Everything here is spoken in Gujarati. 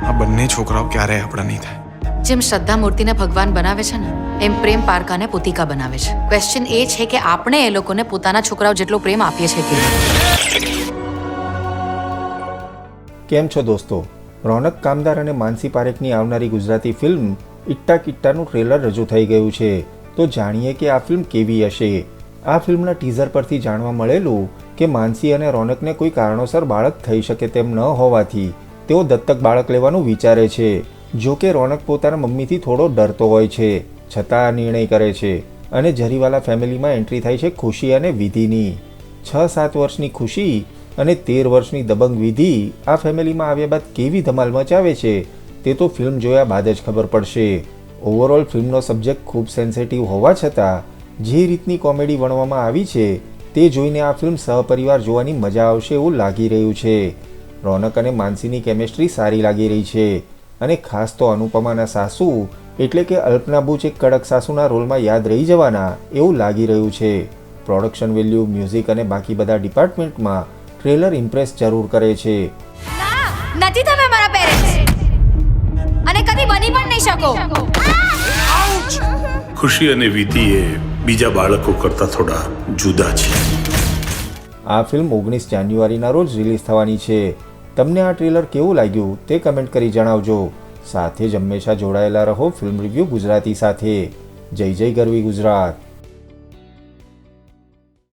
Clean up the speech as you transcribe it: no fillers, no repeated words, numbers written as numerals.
આ બંને છોકરાઓ ક્યારેય આપણા નહીં થાય. જેમ શ્રદ્ધા મૂર્તિને ભગવાન બનાવે છે ને, એમ પ્રેમ પારકાને પોતિકા બનાવે છે. ક્વેશ્ચન એ છે કે આપણે એ લોકોને પોતાના છોકરાઓ જેટલો પ્રેમ આપીએ છીએ કે નહીં. કેમ છો દોસ્તો? રોનક કામદાર અને માનસી પારેખની આવનારી ગુજરાતી ફિલ્મ ઇટ્ટા કિટ્ટાનું ટ્રેલર રજૂ થઈ ગયું છે. તો જાણીએ કે આ ફિલ્મ કેવી હશે. આ ફિલ્મના ટીઝર પરથી જાણવા મળેલું કે માનસી અને રોનકને કોઈ કારણોસર બાળક થઈ શકે તેમ ન હોવાથી તેઓ દત્તક બાળક લેવાનું વિચારે છે. જો કે રોનક પોતાના મમ્મીથી થોડો ડરતો હોય છે, છતાં આ નિર્ણય કરે છે અને જરીવાલા ફેમિલીમાં એન્ટ્રી થાય છે ખુશી અને વિધિની. 6-7 વર્ષની ખુશી અને 13 વર્ષની દબંગ વિધિ આ ફેમિલીમાં આવ્યા બાદ કેવી ધમાલ મચાવે છે તે તો ફિલ્મ જોયા બાદ જ ખબર પડશે. ઓવરઓલ ફિલ્મનો સબ્જેક્ટ ખૂબ સેન્સિટિવ હોવા છતાં જે રીતની કોમેડી વણવામાં આવી છે તે જોઈને આ ફિલ્મ સહપરિવાર જોવાની મજા આવશે એવું લાગી રહ્યું છે. રોનક અને માનસીની કેમેસ્ટ્રી સારી લાગી રહી છે અને ખાસ તો અનુપમાના સાસુ એટલે કે અલ્પના બુચ એક કડક સાસુના રોલમાં યાદ રહી જવાના એવું લાગી રહ્યું છે. પ્રોડક્શન વેલ્યુ, મ્યુઝિક અને બાકી બધા ડિપાર્ટમેન્ટમાં ટ્રેલર ઇમ્પ્રેસ જરૂર કરે છે. નથી તમે મારા પેરેન્ટ્સ અને કદી બની પણ નહીં શકો. ખુશી અને વિધિ એ બીજા બાળકો કરતા થોડા જુદા છે. આ ફિલ્મ 19 જાન્યુઆરીના રોજ રિલીઝ થવાની છે. તમને આ ટ્રેલર કેવું લાગ્યું તે કમેન્ટ કરી જણાવજો. સાથે જ હંમેશા જોડાયેલા રહો ફિલ્મ રિવ્યૂ ગુજરાતી સાથે. જય જય ગરવી ગુજરાત.